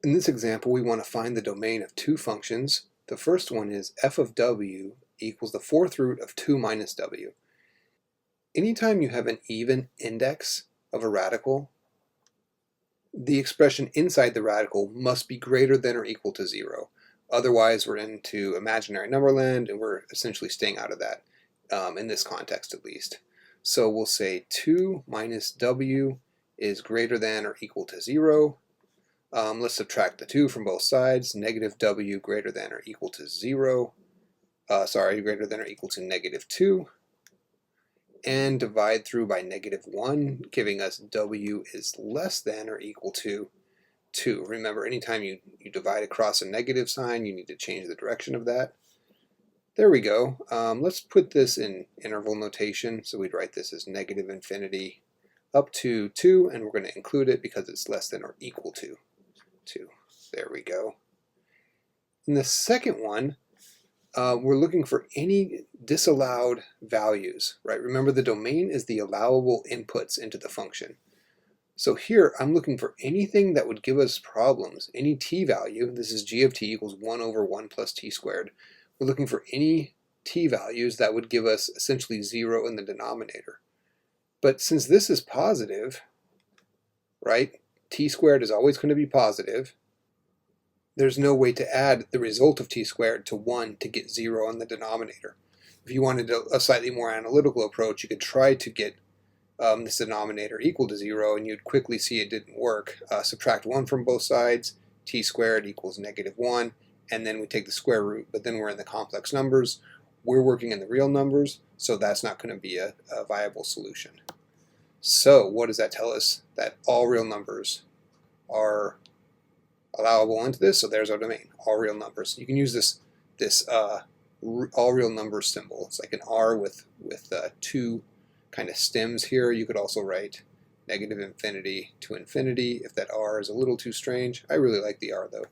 In this example, we want to find the domain of two functions. The first one is f of w equals the fourth root of 2 minus w. Anytime you have an even index of a radical, the expression inside the radical must be greater than or equal to 0. Otherwise, we're into imaginary number land, and we're essentially staying out of that, in this context at least. So we'll say 2 minus w is greater than or equal to 0. Let's subtract the 2 from both sides. Negative w greater than or equal to 0. Greater than or equal to negative 2. And divide through by negative 1, giving us w is less than or equal to 2. Remember, anytime you divide across a negative sign, you need to change the direction of that. There we go. Let's put this in interval notation. So we'd write this as negative infinity up to 2, and we're going to include it because it's less than or equal to 2. There we go. In the second one, we're looking for any disallowed values, right? Remember, the domain is the allowable inputs into the function. So here I'm looking for anything that would give us problems, any t value. This is g of t equals 1 over 1 plus t squared. We're looking for any t values that would give us essentially 0 in the denominator. But since this is positive, right, t squared is always going to be positive. There's no way to add the result of t squared to 1 to get 0 on the denominator. If you wanted a slightly more analytical approach, you could try to get this denominator equal to 0, and you'd quickly see it didn't work. Subtract 1 from both sides, t squared equals negative 1, and then we take the square root, but then we're in the complex numbers. We're working in the real numbers, so that's not going to be a viable solution. So what does that tell us? That all real numbers are allowable into this, so there's our domain, all real numbers. You can use this all real numbers symbol. It's like an R with two kind of stems here. You could also write negative infinity to infinity if that R is a little too strange. I really like the R though.